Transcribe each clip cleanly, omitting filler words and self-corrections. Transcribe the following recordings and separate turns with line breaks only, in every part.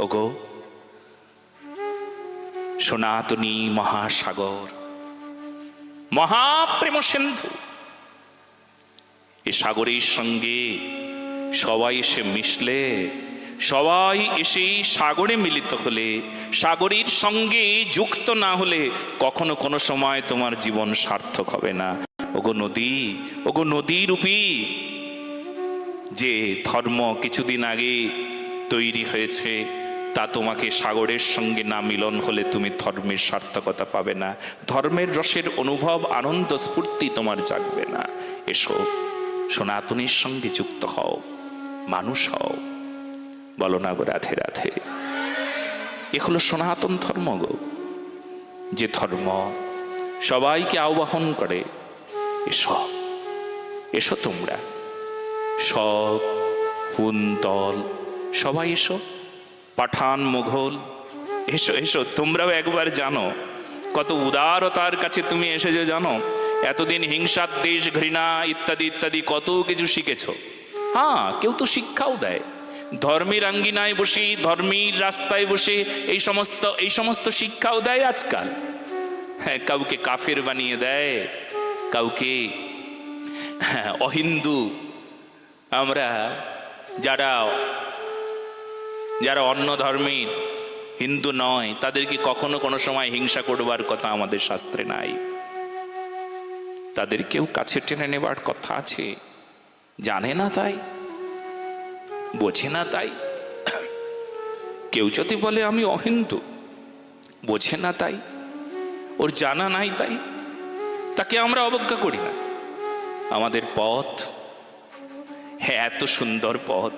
ওগো সনাতনী মহাসাগর, মহাপ্রেম সিন্ধু, এই সাগরের সঙ্গে সবাই এসে মিশলে, সবাই এসে সাগরে মিলিত হলে, সাগরের সঙ্গে যুক্ত না হলে কখনো কোনো সময় তোমার জীবন সার্থক হবে না। ওগো নদী, ওগো নদীরূপী যে ধর্ম কিছুদিন আগে তৈরি হয়েছে, তা তোমাকে সাগরের সঙ্গে না মিলন হলে তুমি ধর্মের সার্থকতা পাবে না, ধর্মের রসের অনুভব, আনন্দ, স্ফূর্তি তোমার জাগবে না। এসো সনাতনীর সঙ্গে যুক্ত হও, মানুষ হও। বলো না গো রাধে রাধে। এ হলো সনাতন ধর্ম গো, যে ধর্ম সবাইকে আহ্বান করে, এসো এসো তোমরা সব হুনতল সবাই এসো, পাঠান মুঘল এসো এসো। তোমরাও একবার জানো কত উদারতার কাছে তুমি এসেছো, জানো এতদিন হিংসা, দেশ, ঘৃণা ইত্যাদি ইত্যাদি কত কিছু শিখেছো। হ্যাঁ, কেউ তো শিক্ষাও দেয়, ধর্মের আঙ্গিনায় বসে, ধর্মের রাস্তায় বসে এই সমস্ত শিক্ষাও দেয় আজকাল। হ্যাঁ, কাউকে কাফের বানিয়ে দেয়, কাউকে অহিন্দু। আমরা যারা অন্য ধর্মের, হিন্দু নয়, তাদেরকে কখনো কোনো সময় হিংসা করবার কথা আমাদের শাস্ত্রে নাই। তাদেরকেও কাছে টেনে নেবার কথা আছে, জানে না তাই, বোঝে না তাই। কেউ যদি বলে আমি অহিন্দু, বোঝে না তাই, ওর জানা নাই তাই, তাকে আমরা অবজ্ঞা করি না। আমাদের পথ, হ্যাঁ এত সুন্দর পথ,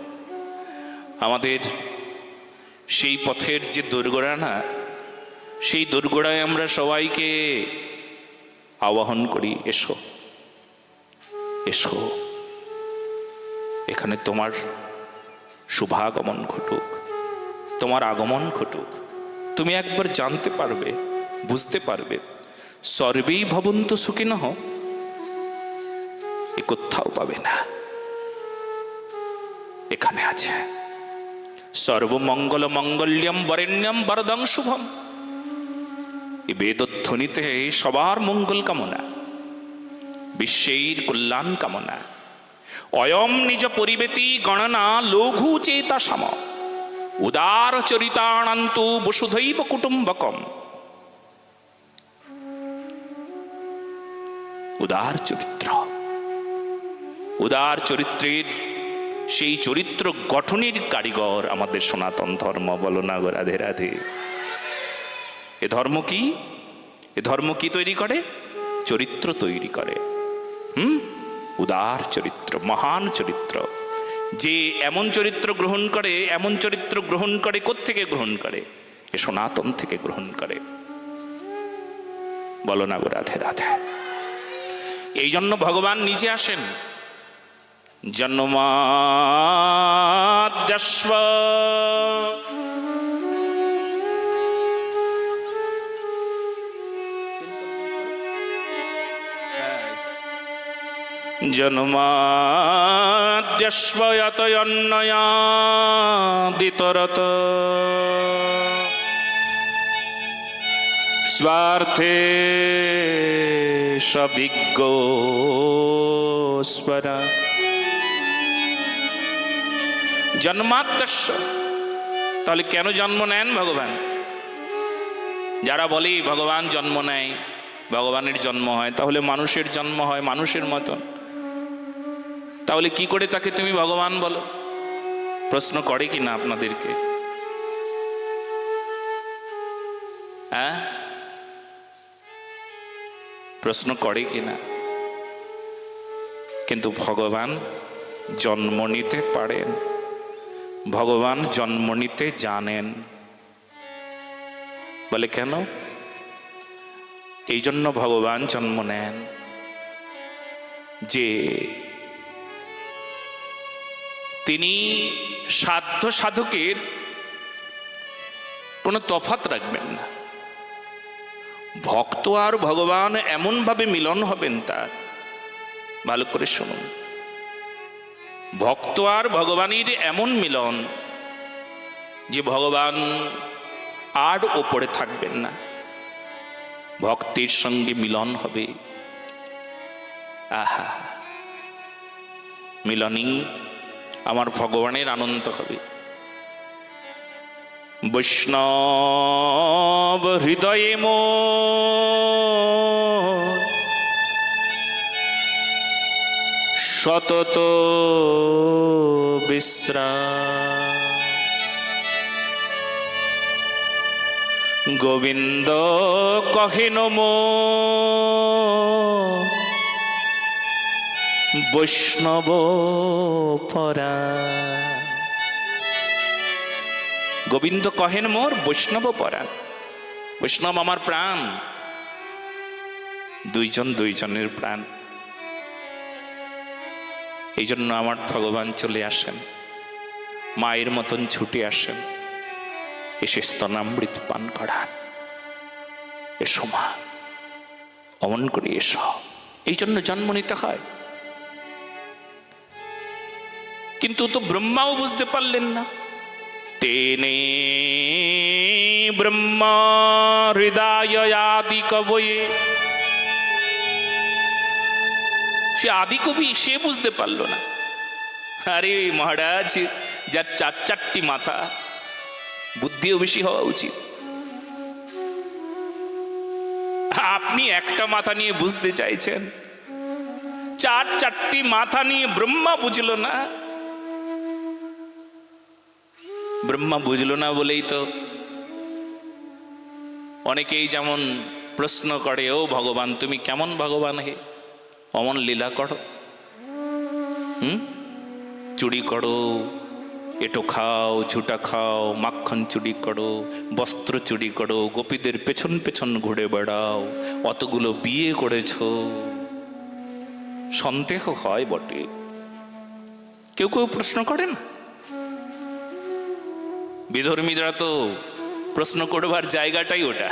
আমাদের সেই পথের যে দোরগোড়া না, সেই দোরগোড়ায় আমরা সবাইকে আহ্বান করি, এসো এসো, এখানে তোমার শুভাগমন ঘটুক, তোমার আগমন ঘটুক। তুমি একবার জানতে পারবে, বুঝতে পারবে, সর্বেই ভবন্তু সুখিনঃ এ কোথাও পাবে না, এখানে আছে। সর্বমঙ্গল মঙ্গল্যম বরেণ্যম বরদং শুভম, এই বেদধ্বনিতে সবার মঙ্গল কামনা, বিশ্বের কল্যাণ কামনা। অয়ম নিজ পরিবেতি গণনা লঘু চেতা সম, উদার চরিতানন্তু বসুধৈব কুটুম্বকম। উদার চরিত্র, উদার চরিত্রের সেই চরিত্র গঠনের কারিগর আমাদের সনাতন ধর্ম। বলো না গো রাধে রাধে। এ ধর্ম কি, এ ধর্ম কি তৈরি করে? চরিত্র তৈরি করে। উদার চরিত্র, মহান চরিত্র। যে এমন চরিত্র গ্রহণ করে, এমন চরিত্র গ্রহণ করে, কোত্থেকে গ্রহণ করে? এ সনাতন থেকে গ্রহণ করে। বলো না গো রাধে রাধে। এই জন্য ভগবান নিজে আসেন। জন্মাদ্যস্ব জন্মাদ্যস্ব যতয়ন্নয়াদিতরত স্বার্থে সবিজ্ঞস্বরা। জন্মাদ্যস্য, তাহলে কেন জন্ম নেন ভগবান? যারা বলে ভগবান জন্ম নেয়, ভগবানের জন্ম হয়, তাহলে মানুষের জন্ম হয় মানুষের মতন, তাহলে কি করে তাকে তুমি ভগবান বলো? প্রশ্ন করে কিনা আপনাদেরকে? হ্যাঁ, প্রশ্ন করে কিনা? কিন্তু ভগবান জন্ম নিতে পারেন, ভগবান জন্ম নিতে জানেন। বলে কেন? এই জন্য ভগবান জন্ম নেন যে তিনি সাধ্য সাধকের কোনো তফাৎ রাখবেন না। ভক্ত আর ভগবান এমনভাবে মিলন হবেন তার, ভালো করে শুনুন, ভক্ত আর ভগবানের এমন মিলন যে ভগবান আর ওপরে থাকবেন না, ভক্তের সঙ্গে মিলন হবে। আহা, মিলনই আমার ভগবানের আনন্দ হবে। বৈষ্ণব হৃদয়ে মোর সতত বিশ্রাম, গোবিন্দ কহেন মোর বৈষ্ণব পরাণ। গোবিন্দ কহেন মোর বৈষ্ণব পরাণ। বৈষ্ণব আমার প্রাণ, দুইজন দুইজনের প্রাণ। এই জন্য আমার ভগবান চলে আসেন, মায়ের মতন ছুটে আসেন, এসে স্তনামৃত পান করান। এসো মা, অমন করে এসো। এই জন্য জন্ম নিতে হয়। কিন্তু তো ব্রহ্মাও বুঝতে পারলেন না। তেনে ব্রহ্মা হৃদয় আদি কবয়ে, সে আদি কবি, সে বুঝতে পারল না। আরে মহারাজ, যার চার চারটি মাথা, বুদ্ধিও বেশি হওয়া উচিত। আপনি একটা মাথা নিয়ে বুঝতে চাইছেন, চার চারটি মাথা নিয়ে ব্রহ্মা বুঝল না। ব্রহ্মা বুঝলো না বলেই তো অনেকেই যেমন প্রশ্ন করে, ও ভগবান তুমি কেমন ভগবান হে, অমন লীলা করো, চুরি করো, এটো খাও, ঝুটা খাও, মাখন চুরি করো, বস্ত্র চুরি করো, গোপীদের পেছন পেছন ঘুরে বেড়াও, অতগুলো বিয়ে করেছ। সন্দেহ হয় বটে, কেউ কেউ প্রশ্ন করে না। বিধর্মীরা তো প্রশ্ন করবার জায়গাটাই ওটা।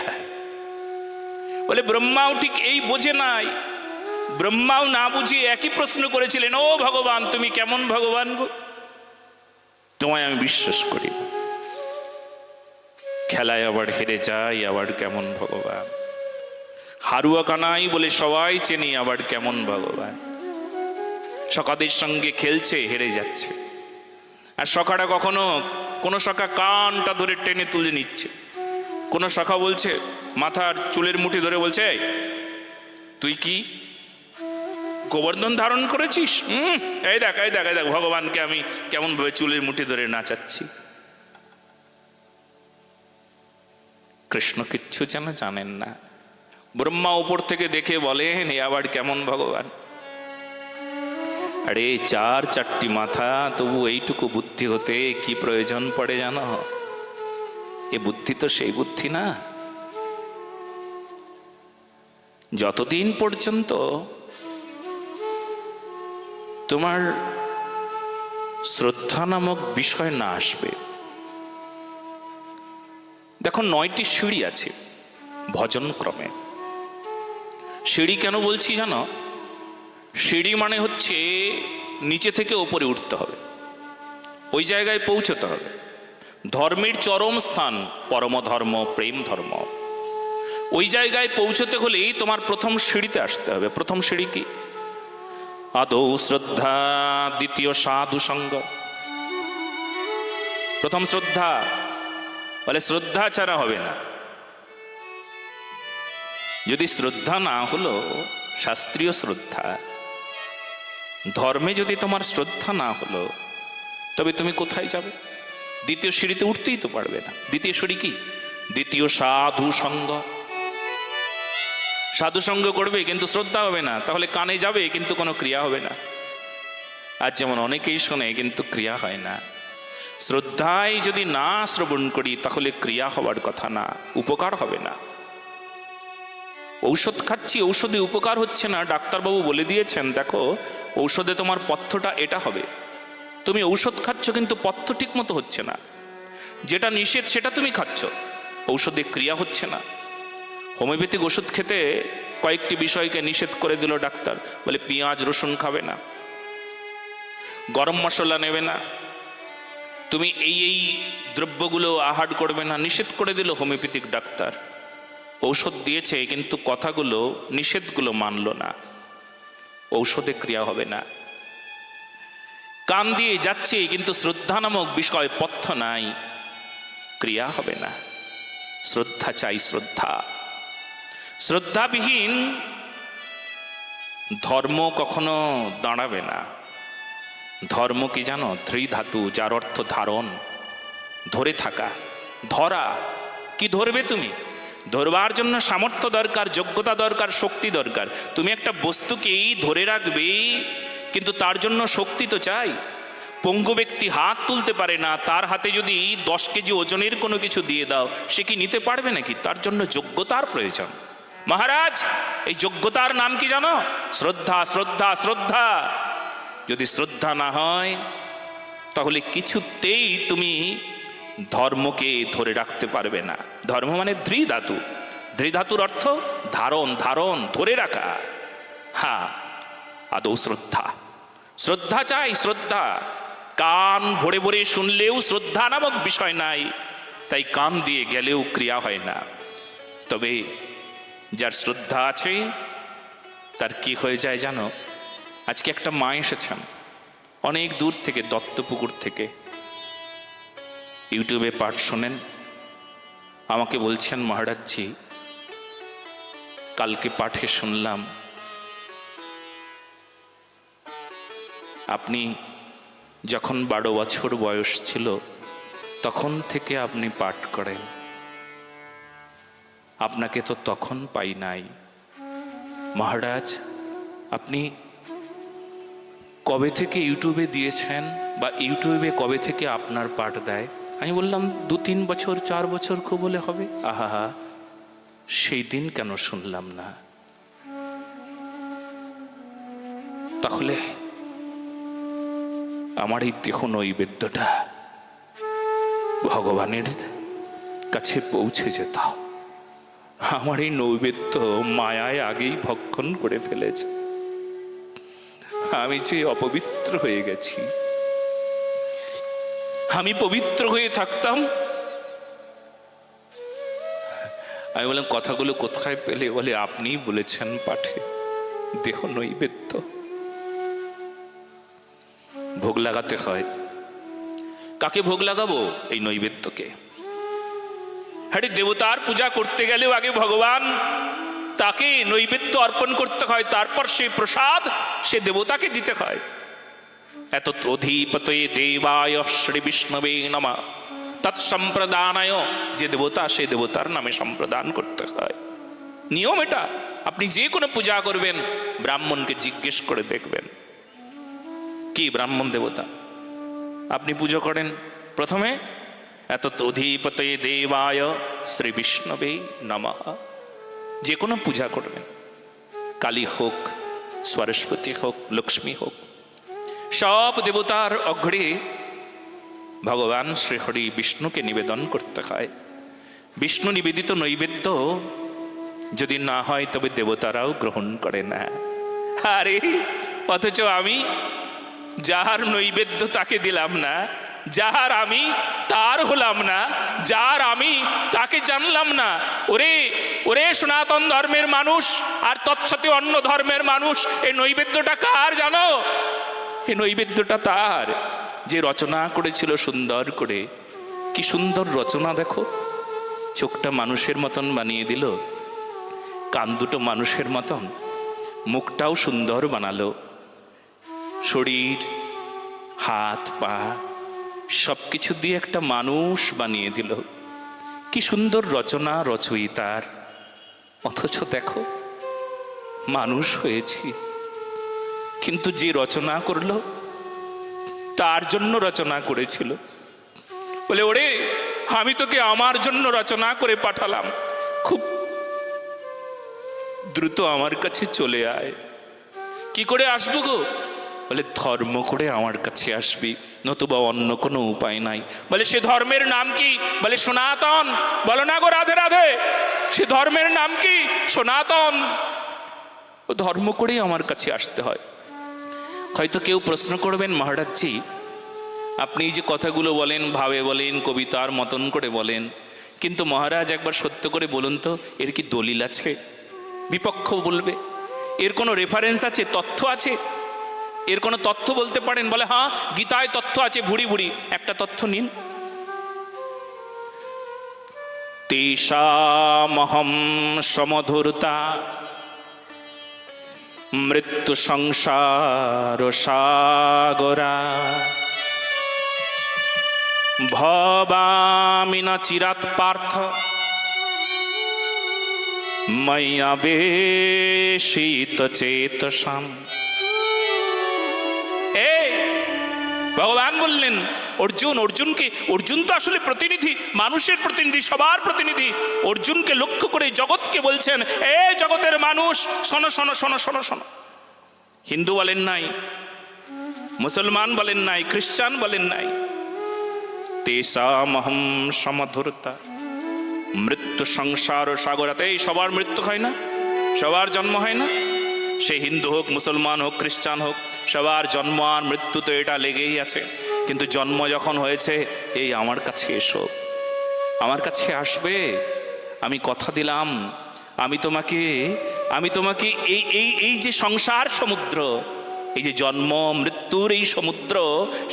বলে ব্রহ্মাও ঠিক এই বোঝে নাই, ব্রহ্মাও না বুঝিয়ে একই প্রশ্ন করেছিলেন, ও ভগবান তুমি কেমন ভগবান গো, তোমায় আমি বিশ্বাস করি না, খেলায় আবার হেরে যাই, আবার কেমন ভগবান, হারুয়া কানাই বলে সবাই চেনি, আবার কেমন ভগবান। সখাদের সঙ্গে খেলছে, হেরে যাচ্ছে। আর সখাটা কখনো কোন সখা কানটা ধরে টেনে তুলে নিচ্ছে, কোন সখা বলছে মাথার চুলের মুঠি ধরে বলছে, তুই কি গোবর্ধন ধারণ করেছিস? এই দেখ এই দেখ এই দেখ ভগবানকে আমি কেমন ভাবে চুলের মুঠি ধরে নাচাচ্ছি। কৃষ্ণ কিচ্ছু যেন জানেন না। ব্রহ্মা উপর থেকে দেখে বলেন, এ আবার কেমন ভগবান। আরে চার চারটি মাথা, তবু এইটুকু বুদ্ধি হতে কি প্রয়োজন পড়ে জানো? এ বুদ্ধি তো সেই বুদ্ধি না। যতদিন পর্যন্ত তোমার শ্রদ্ধা নামক বিষয় না আসবে। দেখো 9টি সিঁড়ি আছে ভজন ক্রমে। সিঁড়ি কেন বলছি জানো? সিঁড়ি মানে হচ্ছে নিচে থেকে ওপরে উঠতে হবে, ওই জায়গায় পৌঁছতে হবে। ধর্মের চরম স্থান পরম ধর্ম, প্রেম ধর্ম, ওই জায়গায় পৌঁছতে হলেই তোমার প্রথম সিঁড়িতে আসতে হবে। প্রথম সিঁড়ি কি? আদৌ শ্রদ্ধা, দ্বিতীয় সাধু সঙ্গ। প্রথম শ্রদ্ধা, বলে শ্রদ্ধা ছাড়া হবে না। যদি শ্রদ্ধা না হলো শাস্ত্রীয় শ্রদ্ধা, ধর্মে যদি তোমার শ্রদ্ধা না হলো, তবে তুমি কোথায় যাবে? দ্বিতীয় সিঁড়িতে উঠতেই তো পারবে না। দ্বিতীয় সিঁড়ি কি? দ্বিতীয় সাধু সঙ্গ। সাধু সঙ্গ করবে কিন্তু শ্রদ্ধা হবে না, তাহলে কানে যাবে কিন্তু কোনো ক্রিয়া হবে না। আর যেমন অনেকেই শোনে কিন্তু ক্রিয়া হয় না। শ্রদ্ধায় যদি না শ্রবণ করি তাহলে ক্রিয়া হওয়ার কথা না, উপকার হবে না। ঔষধ খাচ্ছি, ঔষধে উপকার হচ্ছে না, ডাক্তারবাবু বলে দিয়েছেন দেখো ঔষধে তোমার পথ্যটা এটা হবে। তুমি ঔষধ খাচ্ছ কিন্তু পথ্য ঠিক মতো হচ্ছে না, যেটা নিষেধ সেটা তুমি খাচ্ছ, ঔষধে ক্রিয়া হচ্ছে না। হোমিওপ্যাথিক ওষুধ খেতে কয়েকটি বিষয়কে নিষেধ করে দিল ডাক্তার, বলে পেঁয়াজ রসুন খাবে না, গরম মশলা নেবে না, তুমি এই দ্রব্যগুলো আহার করবে না, নিষেধ করে দিল হোমিওপ্যাথিক ডাক্তার। ঔষধ দিয়েছে কিন্তু কথাগুলো, নিষেধগুলো মানল না, ঔষধে ক্রিয়া হবে না। কান দিয়ে যাচ্ছে কিন্তু শ্রদ্ধা নামক বিষয় পথ্য নাই, ক্রিয়া হবে না। শ্রদ্ধা চাই, শ্রদ্ধা। শ্রদ্ধাবিহীন ধর্ম কখনো দাঁড়াবে না। ধর্ম কি জানো? ত্রিধাতু, যার অর্থ ধারণ, ধরে থাকা, ধরা। কি ধরবে তুমি? ধরবার জন্য সামর্থ্য দরকার, যোগ্যতা দরকার, শক্তি দরকার। তুমি একটা বস্তুকেই ধরে রাখবে, কিন্তু তার জন্য শক্তি তো চাই। পঙ্গু ব্যক্তি হাত তুলতে পারে না, তার হাতে যদি 10 কেজি ওজনের কোনো কিছু দিয়ে দাও, সে কি নিতে পারবে নাকি? তার জন্য যোগ্যতার প্রয়োজন। মহারাজ, এই যোগ্যতার নাম কি জানো? শ্রদ্ধা, শ্রদ্ধা, শ্রদ্ধা। যদি শ্রদ্ধা না হয় তাহলে কিছুতেই তুমি ধর্মকে ধরে রাখতে পারবে না। ধর্ম মানে ত্রিধাতু। ত্রিধাতুর অর্থ ধারণ, ধারণ, ধরে রাখা। হ্যাঁ, আদৌ শ্রদ্ধা। শ্রদ্ধা চাই, শ্রদ্ধা। কান ভরে ভরে শুনলেও শ্রদ্ধা নামক বিষয় নাই, তাই কান দিয়ে গেলেও ক্রিয়া হয় না। তবে যার শ্রদ্ধা আছে তার কি হয়ে যায় জানো? আজকে একটা মা এসেছেন অনেক দূর থেকে, দত্তপুকুর থেকে, ইউটিউবে পাঠ শোনেন। আমাকে বলছেন, মহারাজজি কালকে পাঠে শুনলাম আপনি যখন 12 বছর বয়স ছিল তখন থেকে আপনি পাঠ করেন, আপনাকে তো তখন পাই নাই। মহারাজ আপনি কবে থেকে ইউটিউবে দিয়েছেন, বা ইউটিউবে কবে থেকে আপনার পাঠ দেয়? আমি বললাম 2-3 বছর, 4 বছর খুব হলে হবে। আহা, সেই দিন কেন শুনলাম না? তাহলে আমার এই দেহ নৈবেদ্যটা ভগবানের কাছে পৌঁছে যেত। আমার এই নৈবেদ্য মায়ায় আগেই ভক্ষণ করে ফেলেছে। আমি যে অপবিত্র হয়ে গেছি। আমি পবিত্র হয়ে থাকতাম। আমি বললাম, কথাগুলো কোথায় পেলে? বলে, আপনিই বলেছেন পাঠে, দেহ নৈবেদ্য ভোগ লাগাতে হয়। কাকে ভোগ লাগাবো? এই নৈবেদ্যকে। হ্যাঁ, দেবতার পূজা করতে গেলেও আগে ভগবান, তাকে নৈবেদ্য অর্পণ করতে হয়, তারপর সে প্রসাদ সে দেবতাকে দিতে হয়। এত অধিপতয়ে দেবায় শ্রী বিষ্ণবে নমঃ তৎসম্প্রদানায়, যে দেবতা সে দেবতার নামে সম্প্রদান করতে হয়। নিয়ম এটা। আপনি যে কোনো পূজা করবেন ব্রাহ্মণকে জিজ্ঞেস করে দেখবেন কি ব্রাহ্মণ দেবতা আপনি পুজো করেন। প্রথমে এত অধিপতয়ে দেবায় শ্রী বিষ্ণবে নমঃ। যে কোনো পূজা করবেন, কালী হোক, সরস্বতী হোক, লক্ষ্মী হোক, সব দেবতার অগ্রে ভগবান শ্রীহরি বিষ্ণুকে নিবেদন করতে হয়। বিষ্ণু নিবেদিত নৈবেদ্য যদি না হয় তবে দেবতারাও গ্রহণ করে না। আরে, অথচ আমি যাহার নৈবেদ্য তাকে দিলাম না, যাহার আমি তার হলাম না, যার আমি তাকে জানলাম না। ওরে ওরে সনাতন ধর্মের মানুষ আর তৎসতে অন্য ধর্মের মানুষ, এই নৈবেদ্যটা কার জানো? এই নৈবেদ্যটা তার যে রচনা করেছিল সুন্দর করে। কি সুন্দর রচনা দেখো! চোখটা মানুষের মতন বানিয়ে দিল, কান দুটো মানুষের মতন, মুখটাও সুন্দর বানালো, শরীর, হাত, পা সব কিছু দিয়ে একটা মানুষ বানিয়ে দিল। কি সুন্দর রচনা রচয়িতার! অথচ দেখো, মানুষ হয়েছি, কিন্তু যে রচনা করলো তার জন্য রচনা করেছিল। বলে, ওরে আমি তোকে আমার জন্য রচনা করে পাঠালাম, খুব দ্রুত আমার কাছে চলে আয়। কি করে আসবো গো? বলে, ধর্ম করে আমার কাছে আসবি, নতুবা অন্য কোনো উপায় নাই। বলে, সে ধর্মের নাম কি? বলে, সনাতন। বলো না গো রাধে রাধে, সে ধর্মের নাম কি? সনাতন। ও ধর্ম করেই আমার কাছে আসতে হয়। হয়তো কেউ প্রশ্ন করবেন, মহারাজজি আপনি যে কথাগুলো বলেন, ভাবে বলেন, কবিতার মতন করে বলেন, কিন্তু মহারাজ একবার সত্য করে বলুন তো, এর কি দলিল আছে? বিপক্ষ বলবে, এর কোনো রেফারেন্স আছে, তথ্য আছে? এর কোনো তথ্য বলতে পারেন? বলে হ্যাঁ গীতায় তথ্য আছে ভুড়ি ভুড়ি, একটা তথ্য নিন। তেষামহং সমধুরতা মৃত্যু সংসার সাগরা ভবামি না চিরাৎ পার্থ ময়্যাবেশিত চেতসাম। ভগবান বললেন অর্জুন তো আসলে প্রতিনিধি, মানুষের প্রতিনিধি, সবার প্রতিনিধি। অর্জুনকে লক্ষ্য করে জগৎকে বলছেন, এ জগতের মানুষ শোনো শোনো শোনো শোনো শোনো। হিন্দু বলেন নাই, মুসলমান বলেন নাই, খ্রিস্টান বলেন নাই। তেষামহং সমধুরতা মৃত্যু সংসার সাগরাতে, সবার মৃত্যু হয় না, সবার জন্ম হয় না। সে হিন্দু হোক, মুসলমান হোক, খ্রিস্টান হোক, সবার জন্ম আর মৃত্যু তো এটা লেগেই আছে। কিন্তু জন্ম যখন হয়েছে, এই আমার কাছে এসো, আমার কাছে আসবে, আমি কথা দিলাম, আমি তোমাকে এই এই এই যে সংসার সমুদ্র, এই যে জন্ম মৃত্যুর এই সমুদ্র,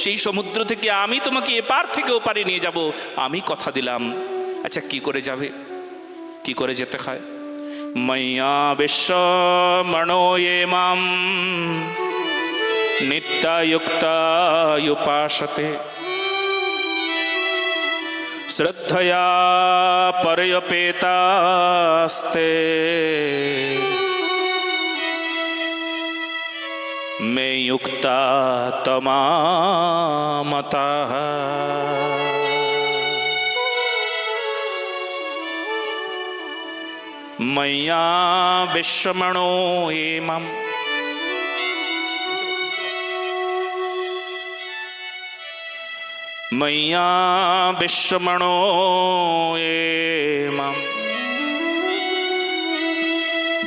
সেই সমুদ্র থেকে আমি তোমাকে এপার থেকে ওপারে নিয়ে যাব, আমি কথা দিলাম। আচ্ছা কি করে যাবে, কি করে যেতে হয়? ময়্যাবেশ্যমনো ये মাম নিত্যায়ুক্তায়ুপাসতে শ্রদ্ধয়া পর্যপেতাস্তে মে যুক্তা তমামতাঃ। ময়্যাবেশ্যমনো ये মাম ময়্যাবেশ্যমনো ये মাম।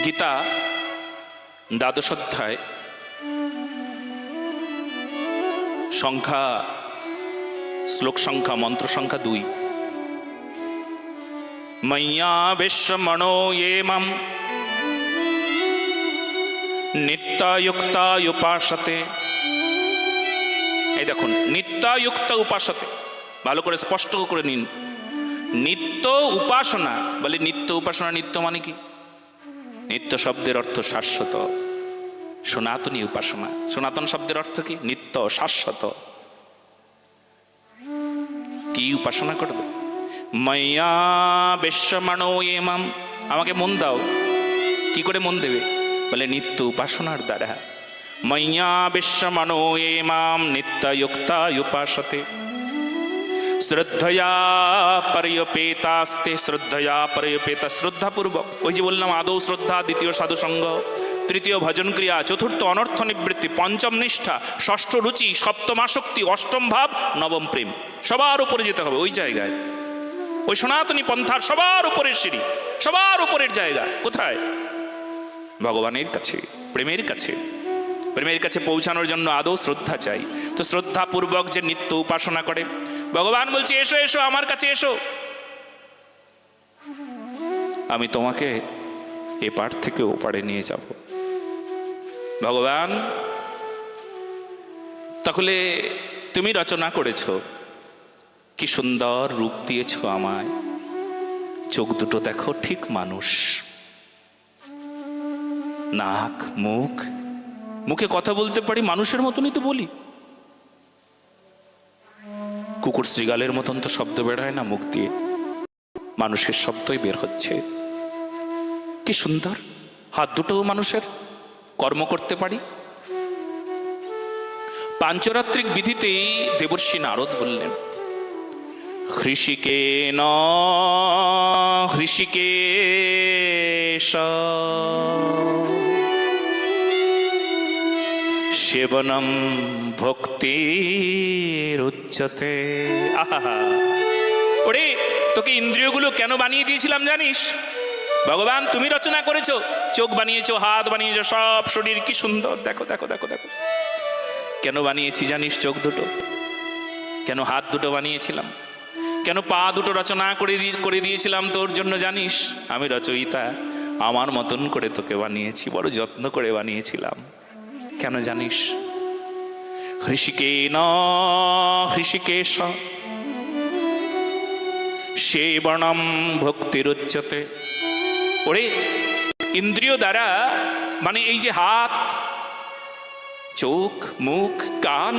গীতা দ্বাদশ অধ্যায় সংখ্যা, শ্লোক সংখ্যা, মন্ত্র সংখ্যা 2। ময়্যাবেশ্যমনো ये মাম নিত্যায়ুক্তায়ুপাসতে। এই দেখুন, নিত্যায়ুক্ত উপাসতে, ভালো করে স্পষ্ট করে নিন। নিত্য উপাসনা, বলে নিত্য উপাসনা, নিত্য মানে কি? নিত্য শব্দের অর্থ শাশ্বত, সনাতনী উপাসনা। সনাতন শব্দের অর্থ কি? নিত্য, শাশ্বত। কি উপাসনা করবে? ময়্যাবেশ্যমনো ये মাম, আমাকে মন দাও। কি করে মন দেবে? বলে নিত্য উপাসনার দ্বারা। ময়্যাবেশ্যমনো ये মাম নিত্যায়ুক্তায়ুপাসতে শ্রদ্ধয়া পর্যপেতাস্তে। শ্রদ্ধয়া পর্যপেতা, শ্রদ্ধাপূর্বক। ওই যে বললাম, আদৌ শ্রদ্ধা, দ্বিতীয় সাধুসঙ্গ, তৃতীয় ভজন ক্রিয়া, চতুর্থ অনর্থ নিবৃত্তি, পঞ্চম নিষ্ঠা, ষষ্ঠ রুচি, সপ্তম আসক্তি, অষ্টম ভাব, নবম প্রেম। সবার উপরে যেতে হবে ওই জায়গায়। ওই সনাতনী পন্থার সবার উপরের সিঁড়ি, সবার উপরের জায়গা কোথায়? ভগবানের কাছে, প্রেমের কাছে। প্রেমের কাছে পৌঁছানোর জন্য আদৌ শ্রদ্ধা চাই। তো শ্রদ্ধাপূর্বক যে নিত্য উপাসনা করে, ভগবান বলছে এসো এসো আমার কাছে এসো, আমি তোমাকে এপার থেকে ওপারে নিয়ে যাব। ভগবান, তাহলে তুমি রচনা করেছ, কি সুন্দর রূপ দিয়েছ আমায়, চোখ দুটো দেখো ঠিক মানুষ, নাক, মুখ, মুখে কথা বলতে পারি মানুষের মতনই তো বলি। কুকুর শ্রীগালের মতন তো শব্দ বের হয় না মুখ দিয়ে, মানুষের শব্দই বের হচ্ছে। কি সুন্দর, হাত দুটোও মানুষের, কর্ম করতে পারি। পাঞ্চরাত্রিক বিধিতেই দেবর্ষি নারদ বললেন, হৃষিকেন হৃষিকেশ সেবনম ভক্তির উচ্চতে। আহা, ওরে তোকে ইন্দ্রিয়গুলো কেন বানিয়ে দিয়েছিলাম জানিস? ভগবান তুমি রচনা করেছো, চোখ বানিয়েছো, হাত বানিয়েছো, সব শরীর কি সুন্দর, দেখো দেখো দেখো দেখো। কেন বানিয়েছি জানিস চোখ দুটো? কেন হাত দুটো বানিয়েছিলাম, কেন পা দুটো রচনা করে দিয়েছিলাম তোর জন্য জানিস? আমি রচয়িতা, আমার মতন করে তোকে বানিয়েছি, বড় যত্ন করে বানিয়েছিলাম। কেন জানিস? হৃষিকেন হৃষিকেশ সেবনম ভক্তিরুচ্যতে। ওরে ইন্দ্রিয় দ্বারা, মানে এই যে হাত, চোখ, মুখ, কান,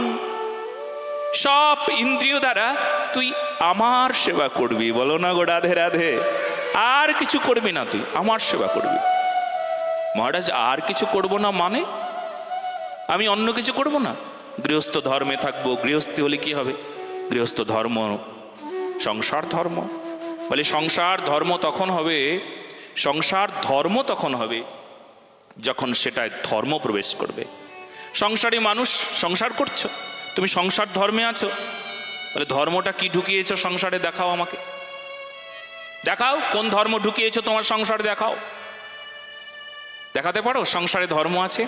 সব ইন্দ্রিয় দ্বারা তুই আমার সেবা করবি। বলো না গো রাধে রাধে। আর কিছু করবি না, তুই আমার সেবা করবি। মহারাজ আর কিছু করব না মানে? আমি অন্য কিছু করব না? গৃহস্থ ধর্মে থাকবো। গৃহস্থী হলে কি হবে? গৃহস্থ ধর্ম সংসার ধর্ম। বলে সংসার ধর্ম তখন হবে, সংসার ধর্ম তখন হবে যখন সেটায় ধর্ম প্রবেশ করবে। সংসারী মানুষ সংসার করছো, তুমি সংসার ধর্মে আছো, বলে ধর্মটা কি ঢুকিয়েছো সংসারে? দেখাও আমাকে, দেখাও কোন ধর্ম ঢুকিয়েছো তোমার সংসারে, দেখাও। দেখাতে পারো সংসারে ধর্ম আছে?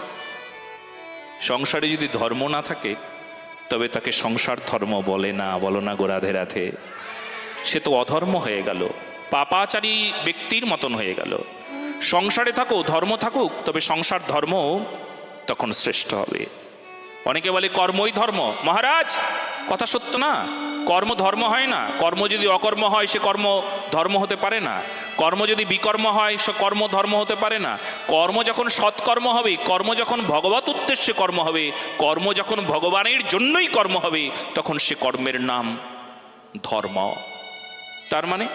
সংসারে যদি ধর্ম না থাকে তবে তাকে সংসার ধর্ম বলে না। বলো না গো রাধে রাধে। সে তো অধর্ম হয়ে গেল, পাপাচারী ব্যক্তির মতন হয়ে গেল। সংসারে থাকো, ধর্ম থাকুক, তবে সংসার ধর্ম তখন শ্রেষ্ঠ হবে। অনেকে বলে কর্মই ধর্ম। মহারাজ কথা সত্য না, কর্ম ধর্ম হয় না। কর্ম যদি অকর্ম হয় সে কর্ম ধর্ম হতে পারে না। কর্ম যদি বিকর্ম হয় সে কর্ম ধর্ম হতে পারে না। কর্ম যখন সৎকর্ম হবে, কর্ম যখন ভগবত উদ্দেশ্যে কর্ম হবে, কর্ম যখন ভগবানের জন্যই কর্ম হবে, তখন সে কর্মের নাম ধর্ম। তার মানে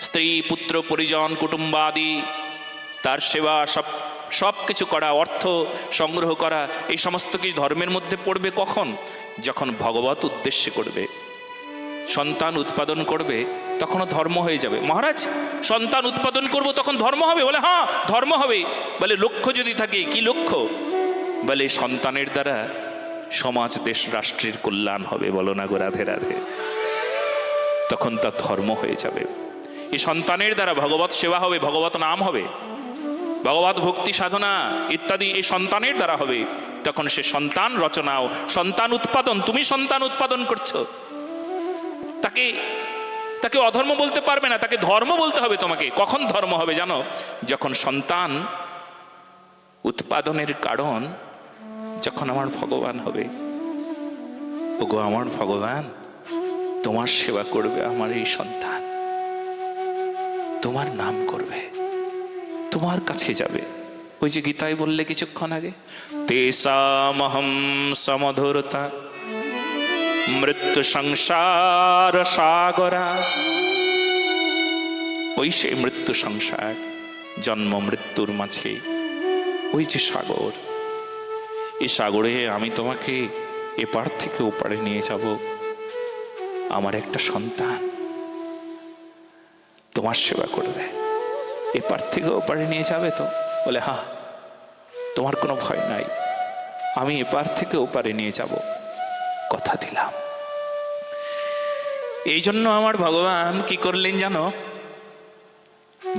স্ত্রী, পুত্র, পরিজন, কুটুম্বাদি, তার সেবা, সব কিছু করা, অর্থ সংগ্রহ করা, এই সমস্ত কিছু ধর্মের মধ্যে পড়বে কখন? যখন ভগবত উদ্দেশ্যে করবে। সন্তান উৎপাদন করবে তখনও ধর্ম হয়ে যাবে। মহারাজ সন্তান উৎপাদন করব তখন ধর্ম হবে? বলে হ্যাঁ ধর্ম হবে। বলে লক্ষ্য যদি থাকে, কি লক্ষ্য? বলে সন্তানের দ্বারা সমাজ, দেশ, রাষ্ট্রের কল্যাণ হবে। বলো না গো রাধে রাধে। তখন তা ধর্ম হয়ে যাবে। এই সন্তানের দ্বারা ভগবত সেবা হবে, ভগবত নাম হবে, ভগবত ভক্তি সাধনা ইত্যাদি এই সন্তানের দ্বারা হবে। তখন সে সন্তান রচনাও, সন্তান উৎপাদন। তুমি সন্তান উৎপাদন করছো, তাকে অধর্ম বলতে পারবে না, তাকে ধর্ম বলতে হবে তোমাকে। কখন ধর্ম হবে জানো? যখন সন্তান উৎপাদনের কারণ যখন আমার ভগবান হবে। ওগো আমার ভগবান, তোমার সেবা করবে আমার এই সন্তান, তোমার নাম করবে, তোমার কাছে যাবে। ওই যে গীতায় বললে কিছুক্ষণ আগে, তেষামহং সমধুরতা মৃত্যু সংসার সাগরা। ওই সেই মৃত্যু সংসার, জন্ম মৃত্যুর মাঝে ওই যে সাগর, এই সাগরে আমি তোমাকে এপার থেকে ওপারে নিয়ে যাব। আমার একটা সন্তান তোমার সেবা করবে, এপার থেকে ওপারে নিয়ে যাবে তো? বলে হ্যাঁ, তোমার কোনো ভয় নাই, আমি এপার থেকে ওপারে নিয়ে যাব, কথা দিলাম। এই জন্য আমার ভগবান কি করলেন জানো?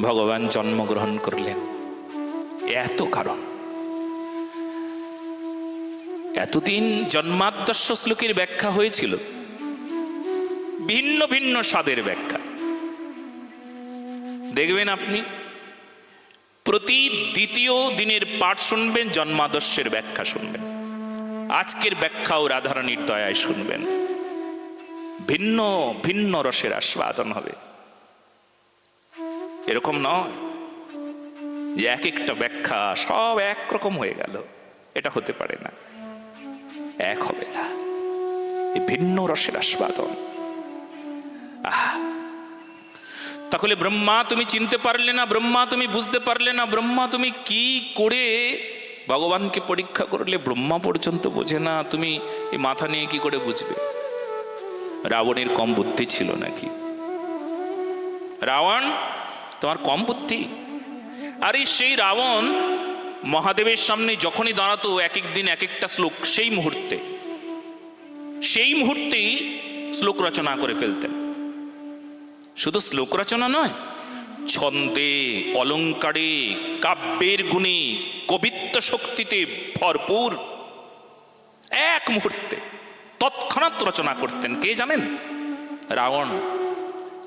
ভগবান জন্মগ্রহণ করলেন। এত কারণ। এতদিন জন্মাদ্যস্য শ্লোকের ব্যাখ্যা হয়েছিল, ভিন্ন ভিন্ন স্বাদের ব্যাখ্যা। দেখবেন আপনি প্রতি দ্বিতীয় দিনের পাঠ শুনবেন, জন্মাদর্শের ব্যাখ্যা শুনবেন, আজকের ব্যাখ্যাও রাধারানীর দয়ায় শুনবেন। ভিন্ন ভিন্ন রসের আস্বাদন হবে। এরকম নয় যে এক একটা ব্যাখ্যা সব একরকম হয়ে গেল, এটা হতে পারে না, এক হবে না। ভিন্ন রসের আস্বাদন। তাহলে ব্রহ্মা তুমি চিনতে পারলে না, ব্রহ্মা তুমি বুঝতে পারলে না, ব্রহ্মা তুমি কি করে ভগবানকে পরীক্ষা করলে? ব্রহ্মা পর্যন্ত বোঝে না, তুমি এই মাথা নিয়ে কি করে বুঝবে? রাবণের কম বুদ্ধি ছিল নাকি? রাবণ তোমার কম বুদ্ধি? আরে সেই রাবণ মহাদেবের সামনে যখনই দাঁড়াতো, এক এক দিন এক একটা শ্লোক, সেই মুহূর্তেই শ্লোক রচনা করে ফেলতেন। শুধু শ্লোক রচনা নয়, ছন্দে, অলঙ্কারে, কাব্যের গুণে, কবিত্ব শক্তিতে ভরপুর। এক মুহূর্তে তৎক্ষণাৎ রচনা করতেন। কে জানেন? রাবণ।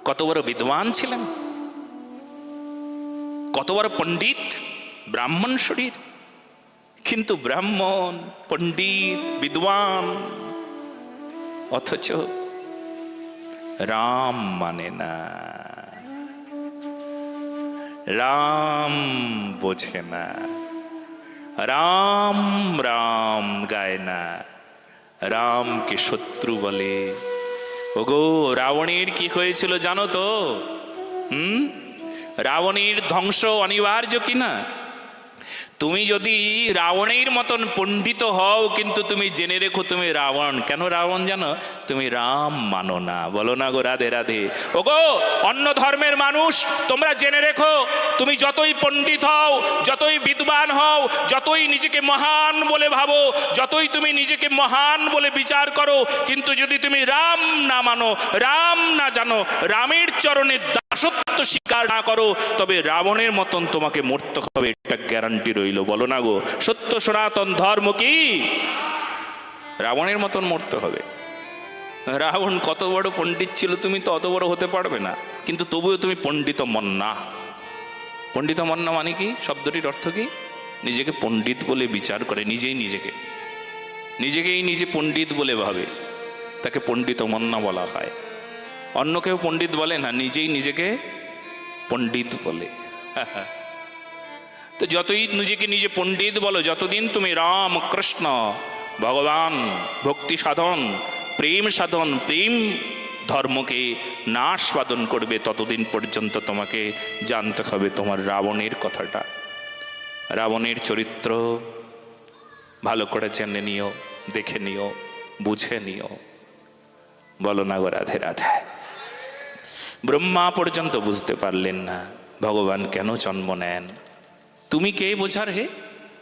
কত বড় বিদ্বান ছিলেন, কত বড় পণ্ডিত, ব্রাহ্মণ শরীর, কিন্তু ব্রাহ্মণ, পণ্ডিত, বিদ্বান, অথচ রাম মানে না, রাম বোঝে না, রাম রাম গায় না, রামকে শত্রু বলে। ওগো, রাবণের কি হয়েছিল জানো তো? রাবণের ধ্বংস অনিবার্য কিনা? তুমি যদি রাবণের মতন পণ্ডিত হও, কিন্তু তুমি জেনে রেখো তুমি রাবণ। কেন রাবণ জানো? তুমি রাম মানো না। বলো না গো রাধে রাধে। ওগো অন্য ধর্মের মানুষ, তোমরা জেনে রেখো, তুমি যতই পণ্ডিত হও, যতই বিদ্বান হও, যতই নিজেকে মহান বলে ভাবো, যতই তুমি নিজেকে মহান বলে বিচার করো, কিন্তু যদি তুমি রাম না মানো, রাম না জানো, রামের চরণে দাসত্ব স্বীকার না করো, তবে রাবণের মতন তোমাকে মরতে হবে, এটা গ্যারান্টি রইল। বলো না গো, সত্য সনাতন ধর্ম কি? রাবণের মতন মরতে হবে। রাবণ কত বড় পণ্ডিত ছিল, তুমি তো অত বড় হতে পারবে না, কিন্তু তবুও তুমি পণ্ডিত মন্না। পণ্ডিত মন্না মানে কি? শব্দটির অর্থ কি? নিজেকে পণ্ডিত বলে বিচার করে, নিজেই নিজেকেই নিজে পণ্ডিত বলে ভাবে, তাকে পণ্ডিত মন্না বলা হয়। অন্য কেউ পণ্ডিত বলে না, নিজেই নিজেকে পণ্ডিত বলে। তো যতই নিজেকে নিজে পণ্ডিত বলো, যতদিন তুমি রাম কৃষ্ণ ভগবান ভক্তি সাধন, প্রেম সাধন, প্রেম ধর্মকে না আস্বাদন করবে, ততদিন পর্যন্ত তোমাকে জানতে হবে তোমার রাবণের কথাটা। রাবণের চরিত্র ভালো করে জেনে নিও, দেখে নিও, বুঝে নিও। বলো না গো রাধে রাধে। ব্রহ্মা পর্যন্ত বুঝতে পারলেন না ভগবান কেন জন্ম নেন। তুমি কে বোঝার হে?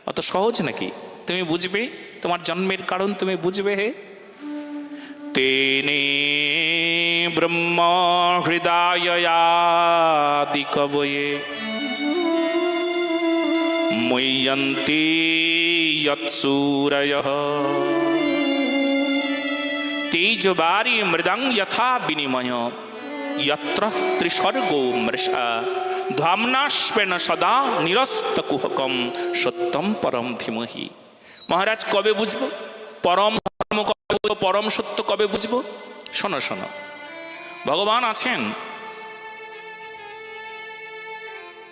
অত সহজ নাকি? তুমি বুঝবে তোমার জন্মের কারণ, তুমি বুঝবে হে। তেনে ব্রহ্মা হৃদয়াদি কবয়ে ময়্যন্তি যৎসূরয়ঃ তেজবারি মৃদং যথা বিনিময় यत्र त्रिसर्गो मृषा ধামনাস্পেন সদা নিরস্তকুহকম সত্যম পরম ধীমহি। মহারাজ, কবে বুঝবো পরম ধর্ম, কবে বুঝবো পরম সত্য, কবে বুঝবো? শোনো শোনো, ভগবান আছেন,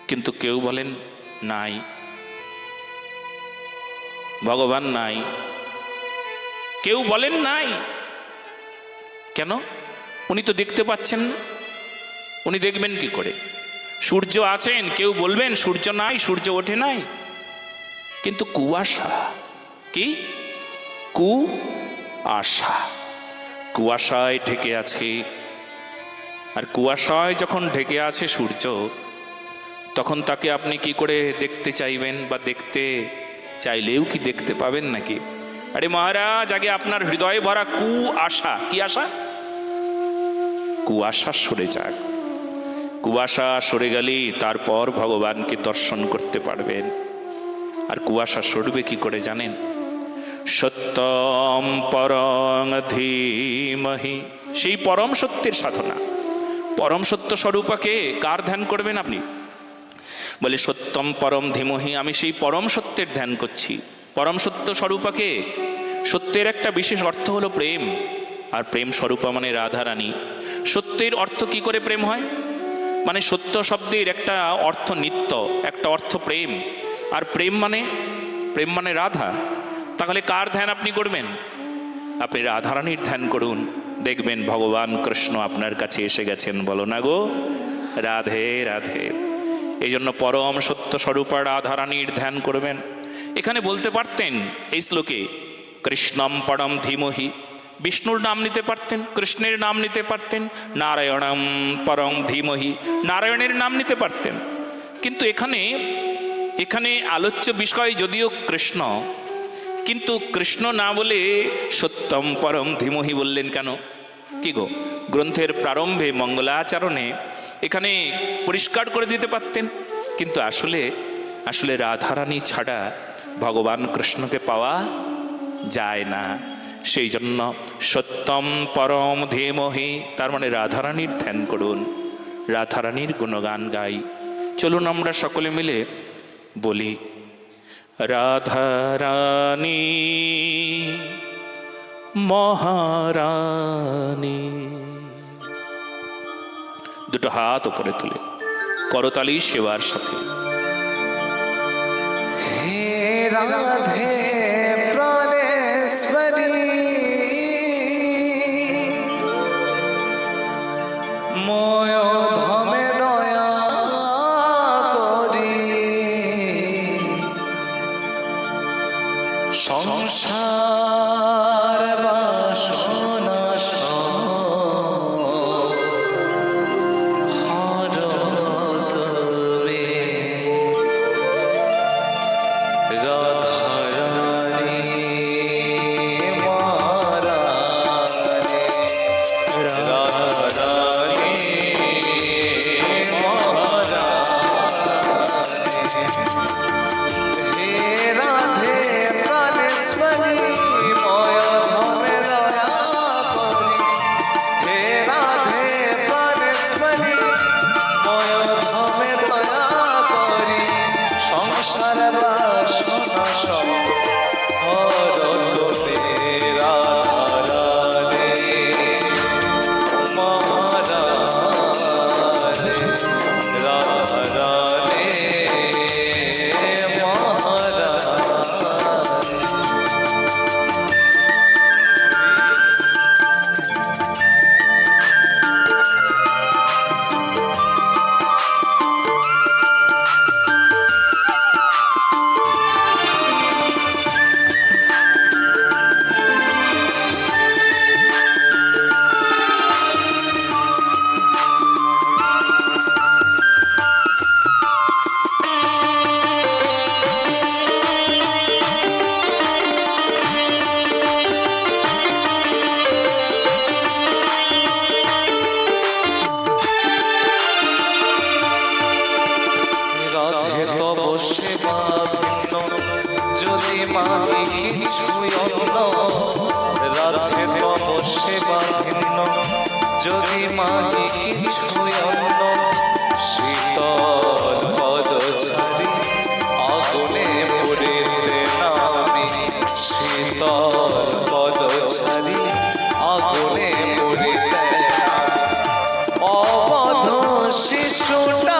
কিন্তু কেউ বলেন নাই, ভগবান নাই। কেউ বলেন নাই। কেন? উনি তো দেখতে পাচ্ছেন না, উনি দেখবেন কি করে? সূর্য আছেন, কেউ বলবেন সূর্য নাই, সূর্য ওঠে নাই, কিন্তু কুয়াশা কি? কুয়াশা, কুয়াশায় ঢেকে আছে। আর কুয়াশায় যখন ঢেকে আছে সূর্য, তখন তাকে আপনি কি করে দেখতে চাইবেন? বা দেখতে চাইলেও কি দেখতে পাবেন নাকি? আরে মহারাজ, আগে আপনার হৃদয়ে ভরা কুয়াশা, কি আশা? কুয়াশা সরে যাক। কুয়াশা সরে গেলেই তারপর ভগবানকে দর্শন করতে পারবেন। আর কুয়াশা সরবে কি করে জানেন? সত্যম পরং ধীমহি, সেই পরম সত্যের সাধনা। পরম সত্য স্বরূপাকে কার ধ্যান করবেন আপনি? বলে সত্যম পরম ধীমহি, আমি সেই পরম সত্যের ধ্যান করছি। পরম সত্য স্বরূপাকে, সত্যের একটা বিশেষ অর্থ হলো প্রেম, আর প্রেম স্বরূপা মানে রাধারানী। সত্যের অর্থ কি করে প্রেম হয়? মানে সত্য শব্দের একটা অর্থ নিত্য, একটা অর্থ প্রেম, আর প্রেম মানে রাধা। তাহলে কার ধ্যান আপনি করবেন? আপনি রাধারানীর ধ্যান করুন, দেখবেন ভগবান কৃষ্ণ আপনার কাছে এসে গেছেন। বলো না গো রাধে রাধে। এই জন্য পরম সত্য স্বরূপা রাধারানীর ধ্যান করবেন। এখানে বলতে পারতেন এই শ্লোকে কৃষ্ণম পরম ধীমহি, বিষ্ণুর নাম নিতে পারতেন, কৃষ্ণের নাম নিতে পারতেন, নারায়ণম পরম ধীমহি, নারায়ণের নাম নিতে পারতেন। কিন্তু এখানে আলোচ্য বিষয় যদিও কৃষ্ণ, কিন্তু কৃষ্ণ না বলে সত্যম পরম ধীমহি বললেন কেন? কি গো, গ্রন্থের প্রারম্ভে মঙ্গলাচরণে এখানে পরিষ্কার করে দিতে পারতেন। কিন্তু আসলে রাধারানী ছাড়া ভগবান কৃষ্ণকে পাওয়া যায় না। সেই জন্য সত্যম পরম ধীমহি, তার মানে রাধারানীর ধ্যান করুন, রাধারানীর গুণগান গাই। চলুন আমরা সকলে মিলে বলি, রাধারানী মহারানী। দুটো হাত উপরে তুলে করতালি সেবার সাথে।
হে রাধে প্রাণেশ্বরী ময় ধমে দয়া করি, সংসার বাসনা যদি মাগি কিছু অন্য, শীতল পদ ছাড়ি আগুনে পড়িতে নামি, শীতল পদ ছাড়ি আগুনে পড়িতে অবধ শিশুটা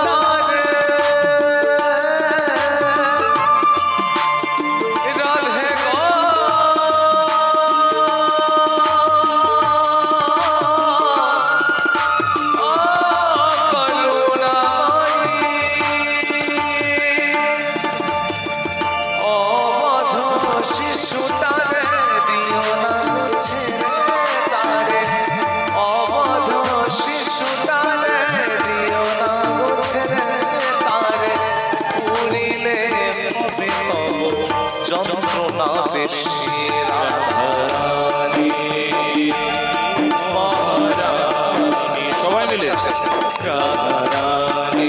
যন্ত্রণা বেশি। রাধারানী মহারানী, সবাই মিলে রাধারানী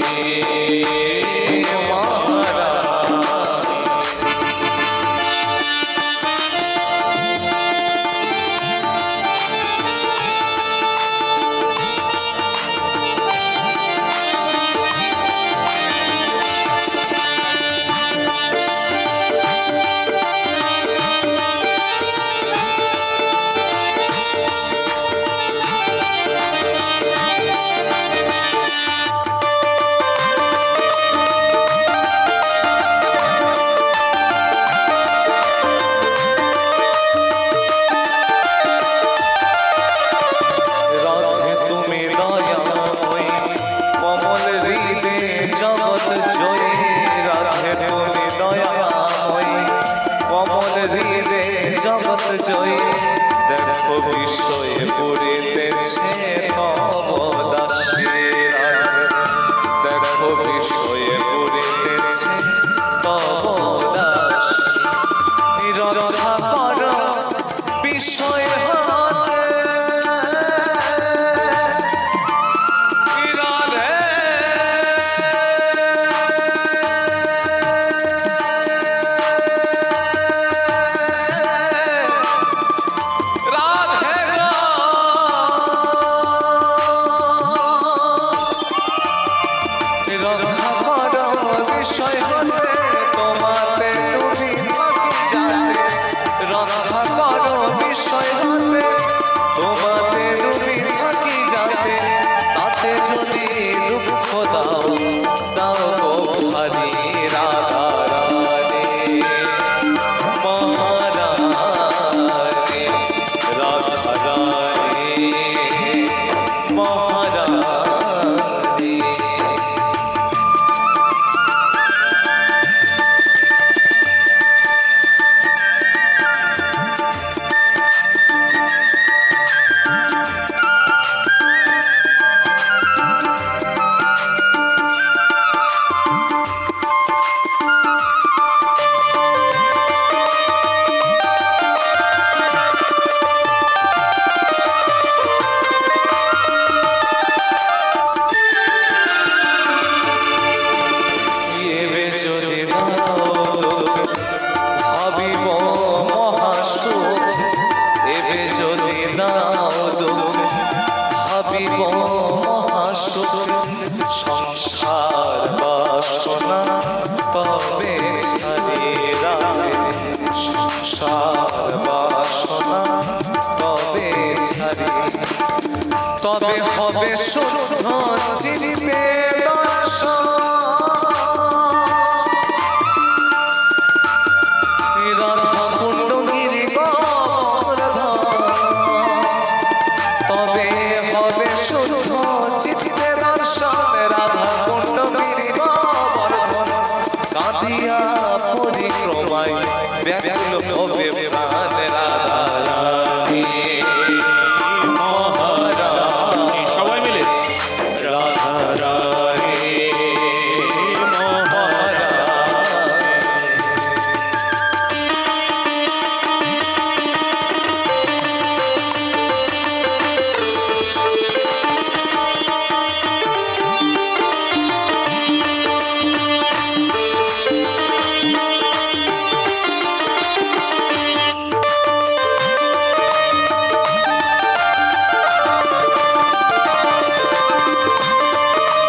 রক্ষা করো বিষয় হতে তোমাতে ডুবি থাকি যাতে রক্ষা করো বিষয় হতে তোমাতে ডুবি থাকি যাতে তাতে যদি দুঃখ দাও দাও গো ভারি রাধা রানী মহারানী রাধা রানী মহারানী এবে যদি দাও দুঃখ ভাবিব মহাসুখ এবে যদি দাও দুঃখ ভাবিব মহাসুখ সংসার বাসনা তবে ছাড়িয়ে রাখে সংসার বাসনা তবে ছাড়ি তবে হবে শুদ্ধ চিরিতে